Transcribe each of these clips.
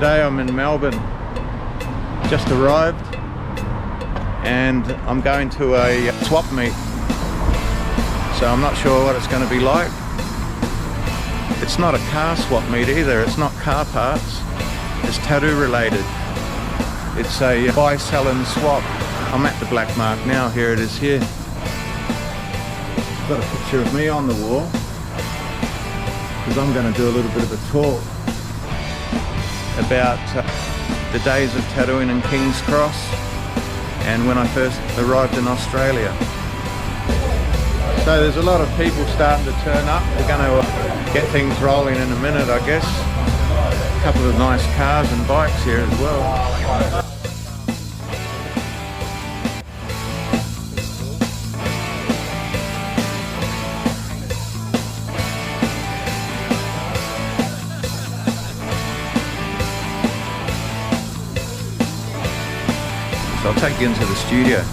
Today I'm in Melbourne, just arrived, and I'm going to a swap meet, so I'm not sure what it's going to be like. It's not a car swap meet either, it's not car parts, it's tattoo related. It's a buy, sell and swap. I'm at the black mark now, here it is here. Got a picture of me on the wall, because I'm going to do a little bit of a talk about the days of tattooing in King's Cross and when I first arrived in Australia. So there's a lot of people starting to turn up. We're going to get things rolling in a minute, I guess. A couple of nice cars and bikes here as well. So I'll take you into the studio.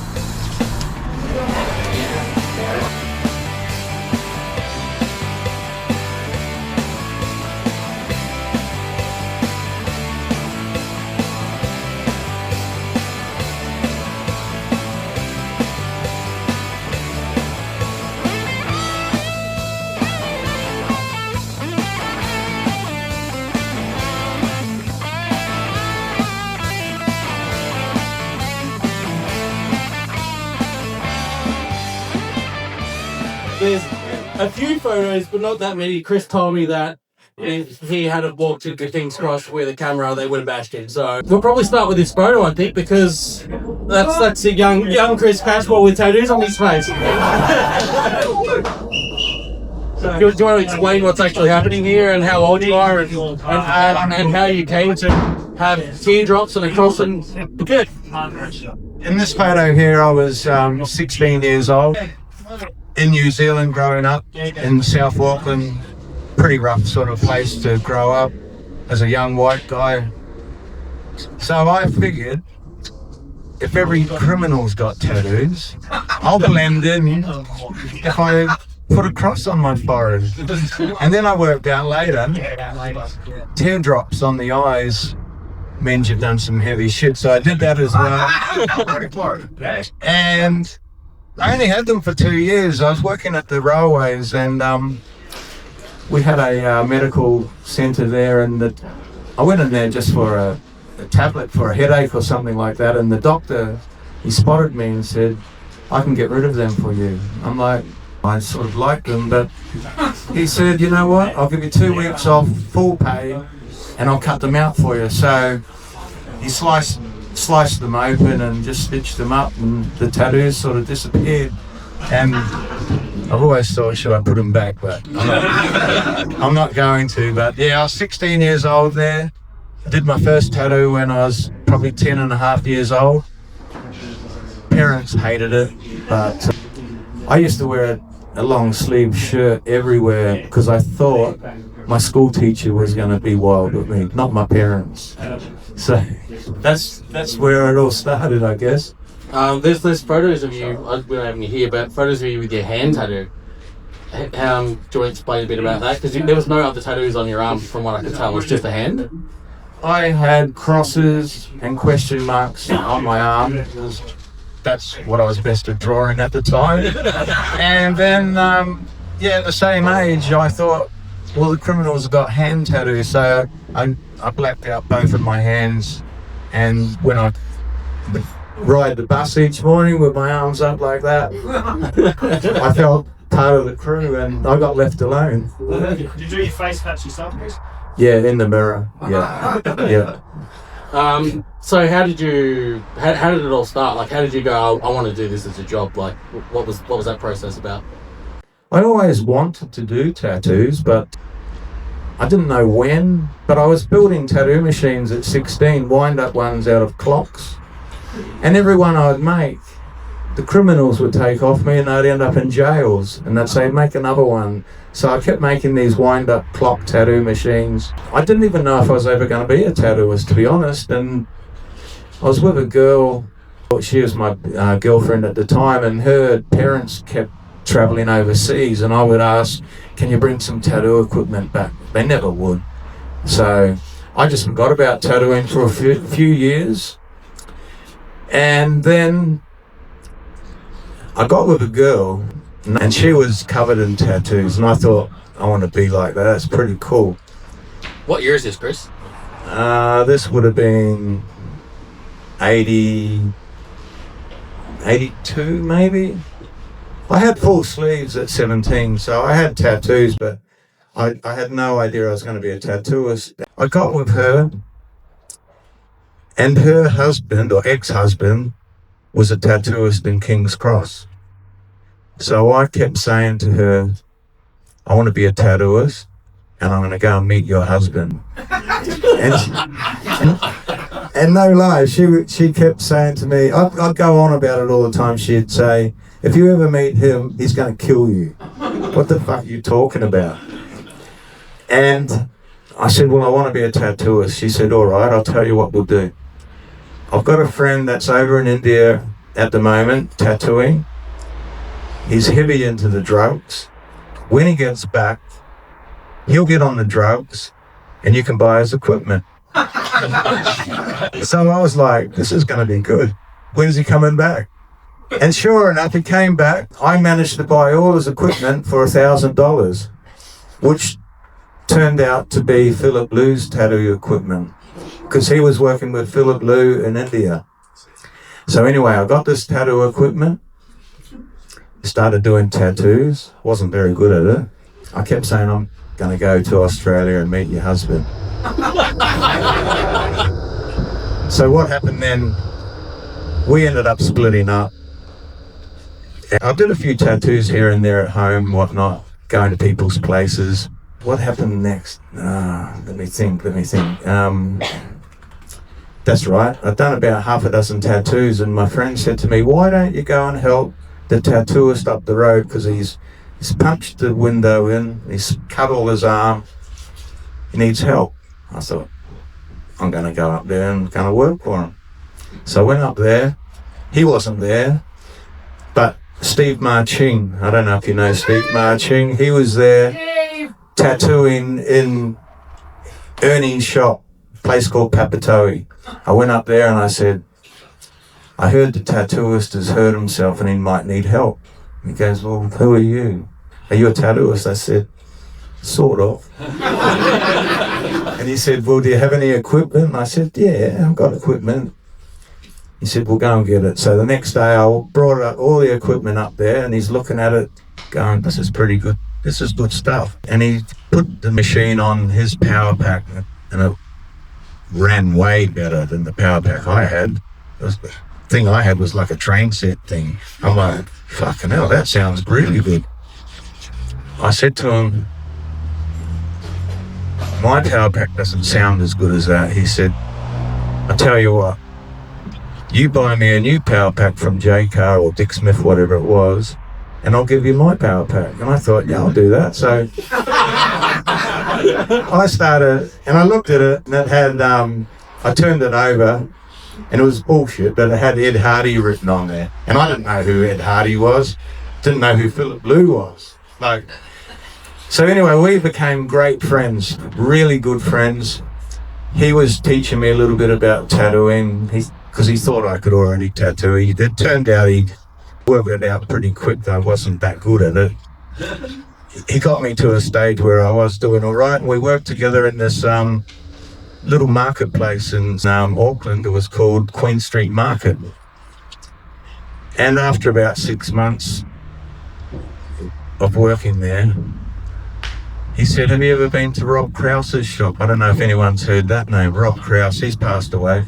There's a few photos, but not that many. Chris told me that if he hadn't walked into King's Cross with a camera, they would have bashed him. So we'll probably start with this photo, I think, because that's a young Chris Cashmore with tattoos on his face. Do you want to explain what's actually happening here and how old you are and how you came to have teardrops and a cross and good? In this photo here, I was 16 years old. In New Zealand, growing up in South Auckland, pretty rough sort of place to grow up as a young white guy. So I figured, if every criminal's got tattoos, I'll blend in if I put a cross on my forehead. And then I worked out later, teardrops on the eyes means you've done some heavy shit, so I did that as well. And I only had them for 2 years. I was working at the railways, and we had a medical centre there, and I went in there just for a tablet for a headache or something like that, and the doctor, he spotted me and said, I can get rid of them for you. I'm like, I sort of liked them, but he said, you know what, I'll give you 2 weeks off full pay and I'll cut them out for you. So he sliced them open and just stitched them up, and the tattoos sort of disappeared. And I've always thought, should I put them back, but I'm not going to. But yeah, I was 16 years old there. I did my first tattoo when I was probably 10 and a half years old. Parents hated it, but I used to wear a long sleeve shirt everywhere because I thought my school teacher was going to be wild with me, not my parents. So that's where it all started, I guess. There's photos of you, we don't have any here, but photos of you with your hand tattoo. Do you want to explain a bit about that? Because there was no other tattoos on your arm from what I could tell, it was just a hand? I had crosses and question marks on my arm. That's what I was best at drawing at the time. And then, at the same age, I thought, well, the criminals got hand tattoos, so I blacked out both of my hands, and when I would ride the bus each morning with my arms up like that, I felt part of the crew, and I got left alone. Did you do your face patch yourself, Chris? Yeah, in the mirror. Yeah. So how did it all start? Like, how did you go, I want to do this as a job? Like, what was that process about? I always wanted to do tattoos, but I didn't know when. But I was building tattoo machines at 16, wind-up ones out of clocks. And every one I'd make, the criminals would take off me and they'd end up in jails. And they'd say, make another one. So I kept making these wind-up clock tattoo machines. I didn't even know if I was ever going to be a tattooist, to be honest. And I was with a girl, she was my girlfriend at the time, and her parents kept travelling overseas, and I would ask, can you bring some tattoo equipment back? They never would. So I just forgot about tattooing for a few years. And then I got with a girl, and she was covered in tattoos, and I thought, I want to be like that. That's pretty cool. What year is this, Chris? This would have been 82 maybe. I had full sleeves at 17, so I had tattoos, but I had no idea I was going to be a tattooist. I got with her, and her husband, or ex-husband, was a tattooist in King's Cross. So I kept saying to her, I want to be a tattooist, and I'm going to go and meet your husband. And no lie, she kept saying to me, I'd go on about it all the time. She'd say, if you ever meet him, he's going to kill you. What the fuck are you talking about? And I said, well, I want to be a tattooist. She said, all right, I'll tell you what we'll do. I've got a friend that's over in India at the moment, tattooing. He's heavy into the drugs. When he gets back, he'll get on the drugs and you can buy his equipment. So I was like, this is going to be good. When's he coming back? And sure enough, he came back. I managed to buy all his equipment for $1,000, which turned out to be Philip Liu's tattoo equipment, because he was working with Philip Liu in India. So anyway, I got this tattoo equipment, started doing tattoos, wasn't very good at it. I kept saying, I'm going to go to Australia and meet your husband. So what happened then, we ended up splitting up. I did a few tattoos here and there at home, whatnot, going to people's places. What happened next? Let me think. That's right. I'd done about half a dozen tattoos, and my friend said to me, why don't you go and help the tattooist up the road, because he's punched the window in, he's cut all his arm, he needs help. I thought, I'm going to go up there and going to work for him. So I went up there. He wasn't there, but Steve Ma Ching, I don't know if you know Steve Ma Ching, he was there tattooing in Ernie's shop, a place called Papatoe. I went up there and I said, I heard the tattooist has hurt himself and he might need help. He goes, well, who are you? Are you a tattooist? I said, sort of. And he said, well, do you have any equipment? And I said, yeah, I've got equipment. He said, well, go and get it. So the next day I brought all the equipment up there, and he's looking at it going, this is pretty good. This is good stuff. And he put the machine on his power pack, and it ran way better than the power pack I had. The thing I had was like a train set thing. I'm like, fucking hell, that sounds really good. I said to him, my power pack doesn't sound as good as that. He said, I tell you what, you buy me a new power pack from J-Car or Dick Smith, whatever it was, and I'll give you my power pack. And I thought, yeah, I'll do that. So I started, and I looked at it, and it had, I turned it over, and it was bullshit, but it had Ed Hardy written on there. And I didn't know who Ed Hardy was, didn't know who Philip Liu was. So anyway, we became great friends, really good friends. He was teaching me a little bit about tattooing, because he thought I could already tattoo. It turned out he worked it out pretty quick, though I wasn't that good at it. He got me to a stage where I was doing all right, and we worked together in this little marketplace in Auckland. It was called Queen Street Market. And after about 6 months of working there, he said, have you ever been to Rob Krause's shop? I don't know if anyone's heard that name, Rob Krause. He's passed away.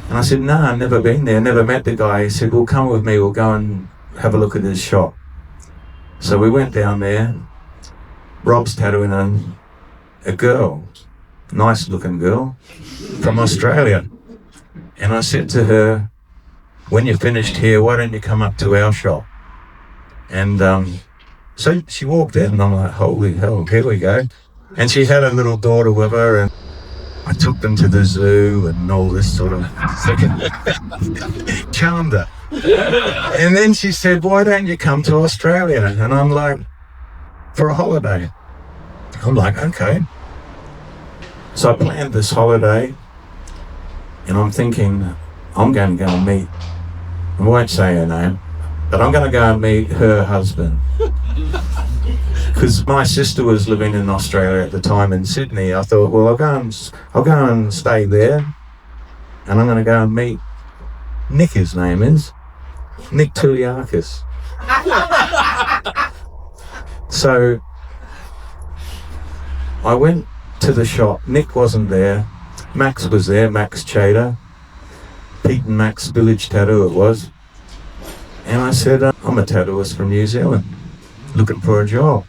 And I said, no, I've never been there, never met the guy. He said, well, come with me, we'll go and have a look at his shop. So we went down there. Rob's tattooing a girl, nice looking girl from Australia. And I said to her, when you're finished here, why don't you come up to our shop? And so she walked in, and I'm like, holy hell, here we go. And she had a little daughter with her, and I took them to the zoo and all this sort of thing. Charmed her. And then she said, why don't you come to Australia? And I'm like, for a holiday. I'm like, okay. So I planned this holiday, and I'm thinking, I'm going to go and meet, I won't say her name, but I'm going to go and meet her husband. Because my sister was living in Australia at the time in Sydney. I thought, well, I'll go and stay there, and I'm going to go and meet Nick, his name is. Nick Tuliakis. So I went to the shop. Nick wasn't there. Max was there, Max Chater. Pete and Max Village Tattoo it was. And I said, I'm a tattooist from New Zealand, looking for a job.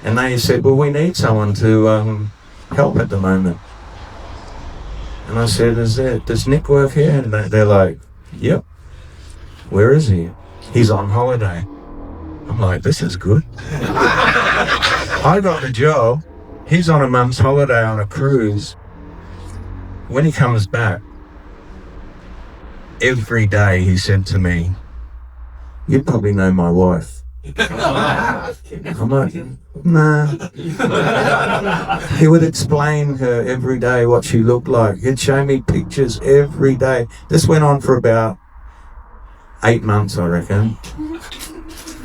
And they said, well, we need someone to help at the moment. And I said, does Nick work here? And they're like, yep. Where is he? He's on holiday. I'm like, this is good. I got the job. He's on a month's holiday on a cruise. When he comes back, every day he said to me, you probably know my wife. I'm like, nah. He would explain her every day what she looked like. He'd show me pictures every day. This went on for about 8 months, I reckon.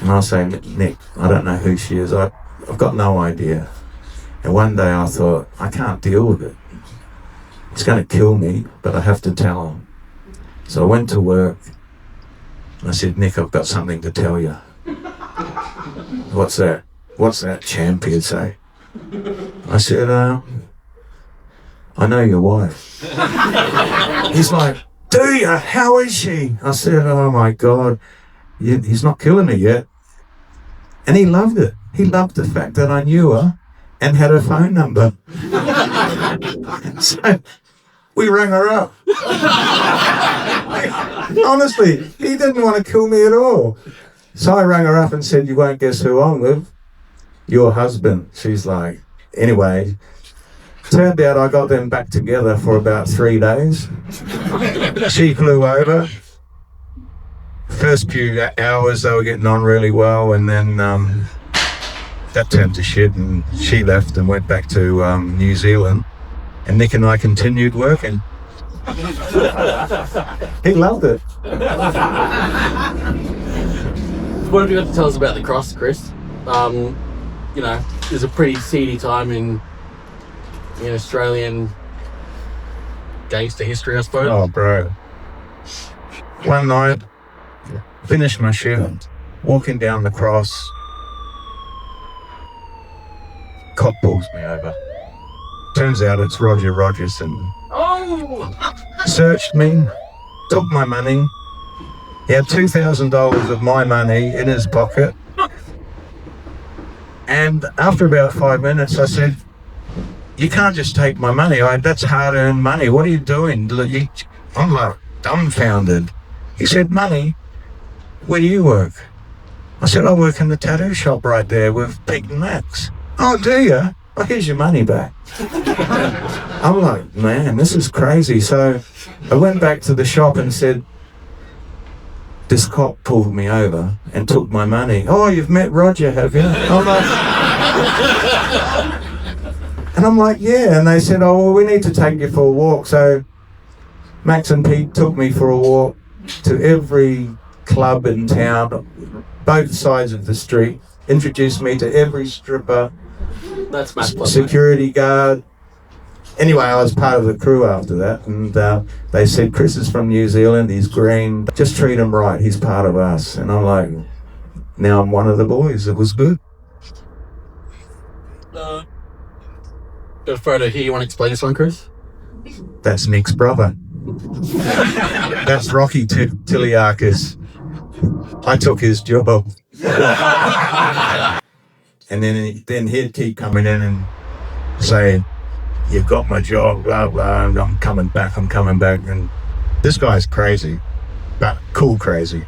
And I say, Nick, I don't know who she is. I've got no idea. And one day I thought, I can't deal with it. It's going to kill me, but I have to tell him. So I went to work. I said, Nick, I've got something to tell you. What's that? What's that, champ, he'd say. I said, I know your wife. He's like, do you? How is she? I said, oh my God, he's not killing me yet. And he loved it. He loved the fact that I knew her and had her phone number. So we rang her up. Honestly, he didn't want to kill me at all. So I rang her up and said, you won't guess who I'm with? Your husband. She's like, anyway, turned out I got them back together for about 3 days. She flew over. First few hours they were getting on really well, and then that turned to shit, and she left and went back to New Zealand, and Nick and I continued working. He loved it. What have you got to tell us about the cross, Chris? You know, it's a pretty seedy time in Australian gangster history, I suppose. Oh, bro. One night, finished my shift, walking down the cross, cop pulls me over. Turns out it's Roger Rogerson. Oh! Searched me, took my money. He had $2,000 of my money in his pocket. And after about 5 minutes, I said, you can't just take my money. That's hard-earned money. What are you doing? I'm like dumbfounded. He said, money? Where do you work? I said, I work in the tattoo shop right there with Pete and Max. Oh, do you? Well, here's your money back. I'm like, man, this is crazy. So I went back to the shop and said, this cop pulled me over and took my money. Oh, you've met Roger, have you? I'm like, yeah. And they said, oh, well, we need to take you for a walk. So Max and Pete took me for a walk to every club in town, both sides of the street, introduced me to every stripper, That's Matt security guard. Anyway, I was part of the crew after that, and they said, Chris is from New Zealand, he's green, just treat him right, he's part of us. And I'm like, now I'm one of the boys. It was good. Got a photo here. You want to explain this one, Chris? That's Nick's brother. That's Rocky Tiliakis. I took his job. And then he'd keep coming in and saying, you got my job, blah, blah, and I'm coming back. And this guy's crazy, but cool crazy.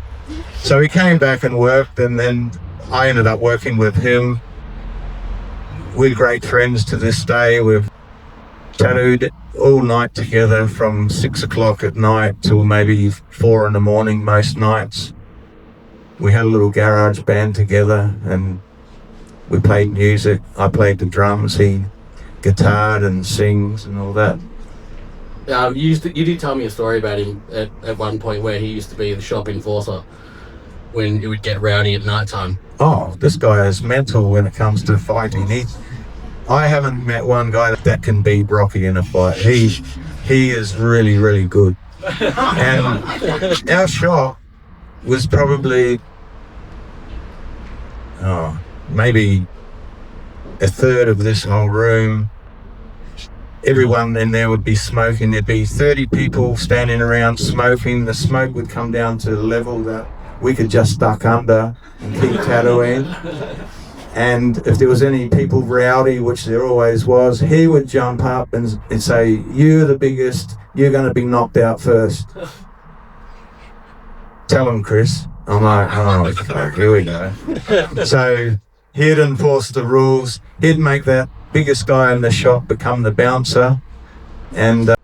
So he came back and worked, and then I ended up working with him. We're great friends to this day. We've tattooed all night together from 6 o'clock at night till maybe 4 in the morning most nights. We had a little garage band together and we played music. I played the drums. He guitared and sings and all that. You did tell me a story about him at one point where he used to be the shop enforcer when it would get rowdy at night time. Oh, this guy is mental when it comes to fighting. I haven't met one guy that can beat Rocky in a fight. He is really, really good. And our shop was probably, maybe a third of this whole room. Everyone in there would be smoking. There'd be 30 people standing around smoking. The smoke would come down to the level that we could just duck under and keep tattooing. And if there was any people rowdy, which there always was, he would jump up and say, "You're the biggest, you're going to be knocked out first." Tell him, Chris. I'm like, oh, fuck, here we go. So he'd enforce the rules. He'd make that biggest guy in the shop become the bouncer. And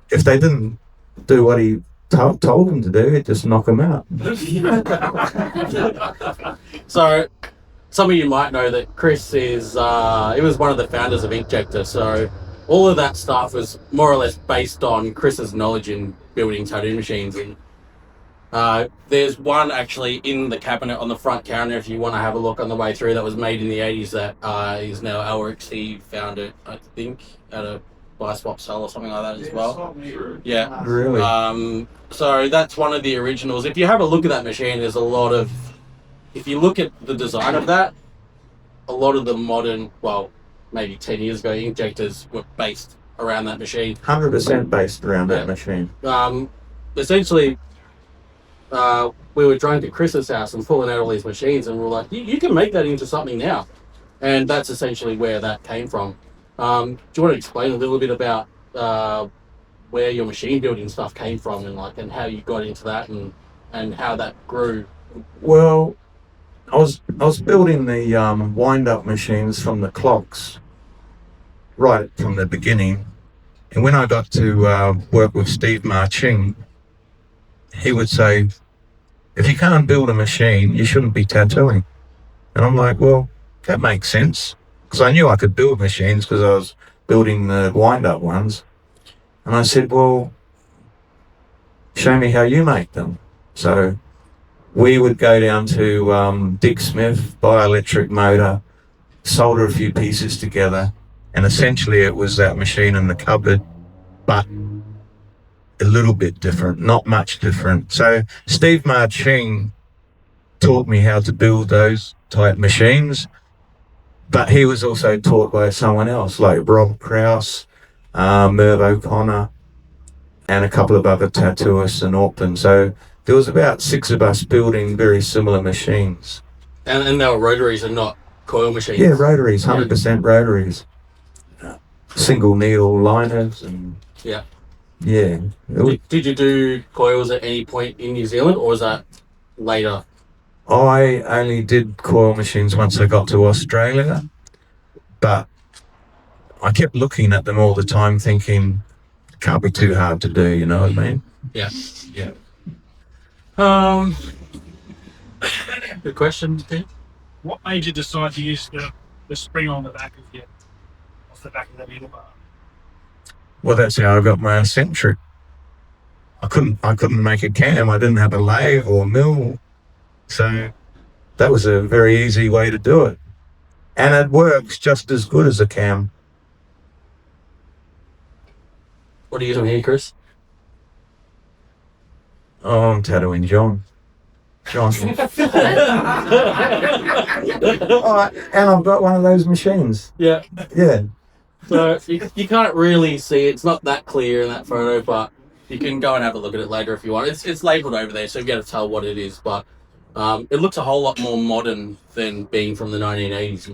if they didn't do what he told them to do, he'd just knock them out. So some of you might know that Chris is, he was one of the founders of Inkjector, so all of that stuff was more or less based on Chris's knowledge in building tattoo machines. And there's one actually in the cabinet on the front counter if you want to have a look on the way through that was made in the 80s that is now Elric. He found it, I think, at a buy swap sell or something like that as well. Yeah. Really? So that's one of the originals. If you have a look at that machine, there's a lot of, if you look at the design of that, a lot of the modern, well, maybe 10 years ago, Inkjectors were based around that machine. 100% based around that machine. Essentially, we were drunk at Chris's house and pulling out all these machines, and we were like, you can make that into something now. And that's essentially where that came from. Do you want to explain a little bit about where your machine building stuff came from and how you got into that and how that grew? Well, I was building the wind-up machines from the clocks right from the beginning. And when I got to work with Steve Ma Ching, he would say, if you can't build a machine, you shouldn't be tattooing. And I'm like, well, that makes sense. Because I knew I could build machines because I was building the wind-up ones. And I said, well, show me how you make them. So we would go down to Dick Smith, buy an electric motor, solder a few pieces together, and essentially it was that machine in the cupboard, but a little bit different, not much different. So Steve Ma Ching taught me how to build those type machines, but he was also taught by someone else like Rob Krause, Merv O'Connor, and a couple of other tattooists in Auckland. So there was about 6 of us building very similar machines. And they were rotaries and not coil machines? Yeah, rotaries, 100% rotaries. Single needle liners and... Yeah. Yeah. Did you do coils at any point in New Zealand, or was that later? I only did coil machines once I got to Australia, but I kept looking at them all the time thinking, it can't be too hard to do, you know what I mean? Yeah. Yeah. Good question, Steve. What made you decide to use the spring on the back of the handlebar? Well, that's how I got my eccentric. I couldn't make a cam. I didn't have a lathe or mill. So that was a very easy way to do it. And it works just as good as a cam. What are you doing here, Chris? Oh, I'm tattooing John. Johnson. Oh, and I've got one of those machines. Yeah. Yeah. So you can't really see it. It's not that clear in that photo, but you can go and have a look at it later if you want. It's labelled over there, so you get to tell what it is. But it looks a whole lot more modern than being from the 1980s,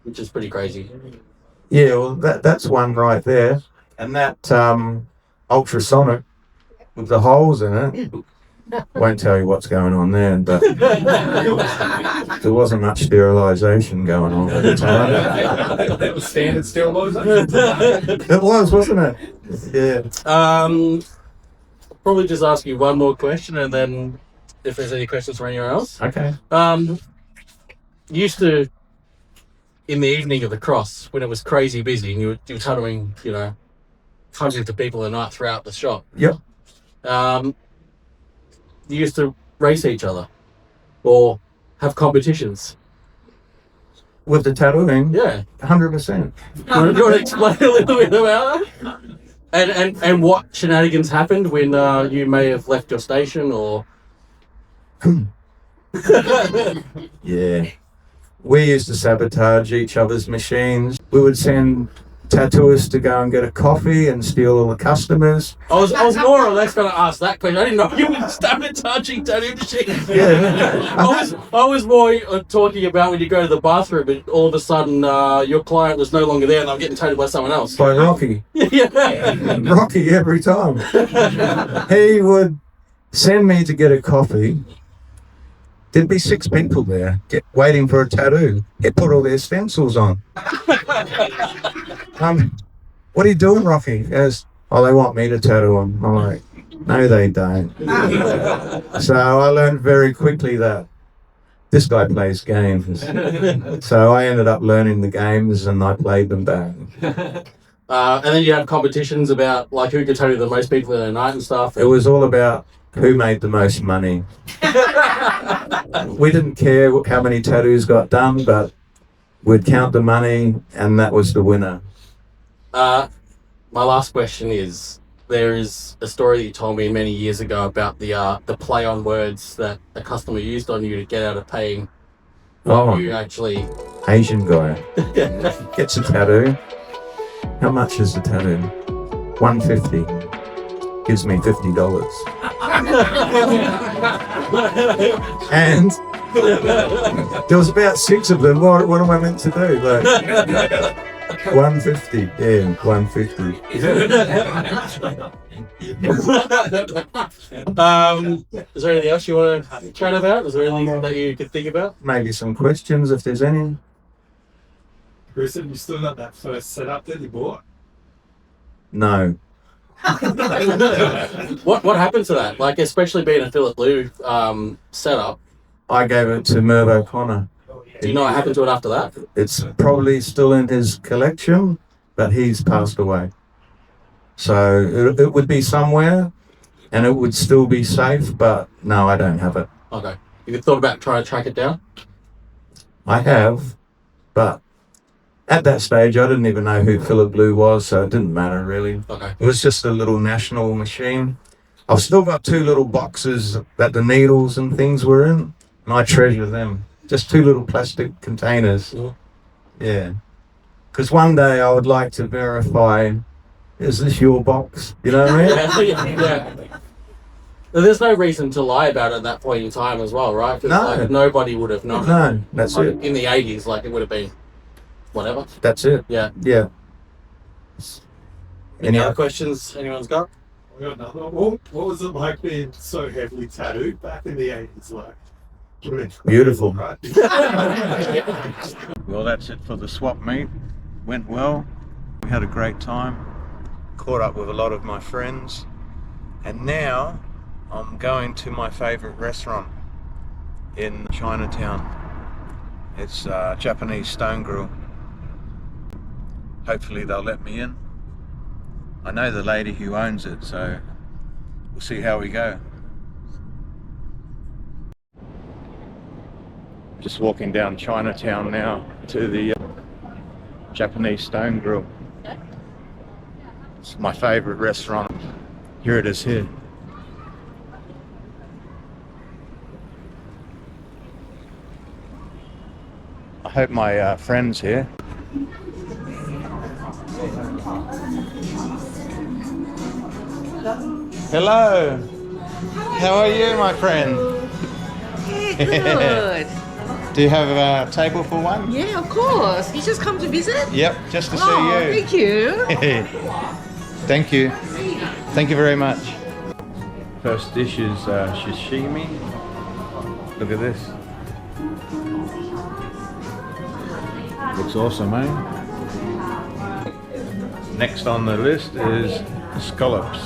which is pretty crazy. Yeah, well, that's one right there, and that ultrasonic with the holes in it. Won't tell you what's going on there, but there wasn't much sterilisation going on at the time. That was standard still, was it? It was, wasn't it? Yeah. Probably just ask you one more question, and then if there's any questions from anyone else. Okay. Used to in the evening of the cross, when it was crazy busy and you were tattooing, you know, hundreds of people a night throughout the shop. Yep. You used to race each other or have competitions. With the tattooing? Yeah. 100%. You want to explain a little bit about that? And what shenanigans happened when you may have left your station or... Yeah. We used to sabotage each other's machines. We would send tattooists to go and get a coffee and steal all the customers. I was more or less going to ask that question. I didn't know you were sabotaging tattoo machines. Yeah. I was more talking about when you go to the bathroom and all of a sudden your client was no longer there and I'm getting tattooed by someone else. By Rocky. Yeah. Rocky every time. He would send me to get a coffee. There'd be 6 people there waiting for a tattoo. He'd put all their stencils on. What are you doing, Rocky? He goes, oh, they want me to tattoo them. I'm like, no, they don't. So I learned very quickly that this guy plays games. So I ended up learning the games and I played them back. And then you had competitions about like who could tattoo the most people in a night and stuff. It was all about who made the most money. We didn't care how many tattoos got done, but we'd count the money and that was the winner. My last question is, there is a story that you told me many years ago about the play on words that a customer used on you to get out of paying. Oh, You actually... Asian guy gets a tattoo. How much is the tattoo? $150. Gives me $50. And there was about 6 of them. What am I meant to do? Like, $150. Yeah, $150. Is there anything else you want to chat about? Is there anything that you could think about? Maybe some questions if there's any. Chris, have you still got that first setup that you bought? No. What happened to that? Like, especially being a Philip Blue setup. I gave it to Merv O'Connor. Do you know what happened to it after that? It's probably still in his collection, but he's passed away. So it would be somewhere and it would still be safe, but no, I don't have it. Okay. You thought about trying to track it down? I have, but at that stage I didn't even know who Philip Blue was, so it didn't matter really. Okay. It was just a little national machine. I've still got 2 little boxes that the needles and things were in, and I treasure them. Just 2 little plastic containers. Yeah. Because one day I would like to verify, is this your box? You know what I mean? Yeah. There's no reason to lie about it at that point in time as well, right? 'Cause, No. like, nobody would have known. No, that's Like, it. in the 80s, like, it would have been whatever. That's it. Yeah. Yeah. Any other questions anyone's got? I got another one. What was it like being so heavily tattooed back in the 80s? Like, Beautiful. right? Well, that's it for the swap meet. Went well. We had a great time. Caught up with a lot of my friends. And now I'm going to my favourite restaurant in Chinatown. It's Japanese Stonegrill. Hopefully they'll let me in. I know the lady who owns it, so we'll see how we go. Just walking down Chinatown now to the Japanese Stonegrill. It's my favourite restaurant. Here it is here. I hope my friend's here. Hello. How are you, my friend? Good. Do you have a table for one? Yeah, of course. You just come to visit? Yep, just to Oh, see thank you. you. Thank you. Thank you very much. First dish is sashimi. Look at this. Looks awesome, eh? Next on the list is scallops.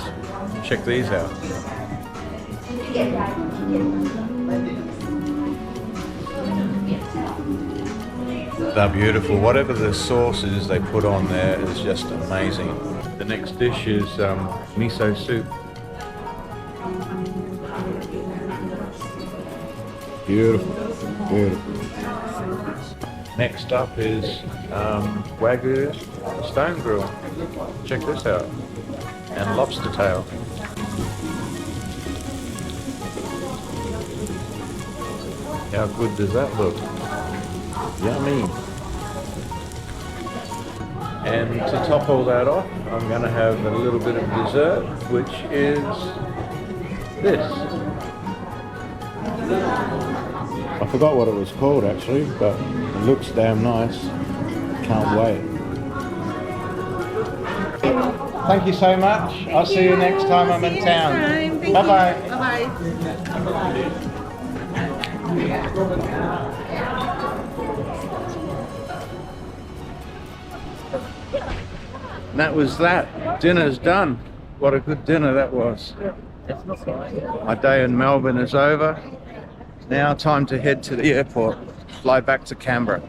Check these out. They're beautiful. Whatever the sauce is they put on there is just amazing. The next dish is miso soup. Beautiful, beautiful. Next up is Wagyu Stonegrill. Check this out. And lobster tail. How good does that look? Yummy. And to top all that off, I'm going to have a little bit of dessert, which is this. I forgot what it was called actually, but it looks damn nice. Can't wait. Thank you so much. I'll see you next time I'm in town. Bye bye. Bye bye. That was that. Dinner's done. What a good dinner that was. My day in Melbourne is over. Now time to head to the airport, fly back to Canberra.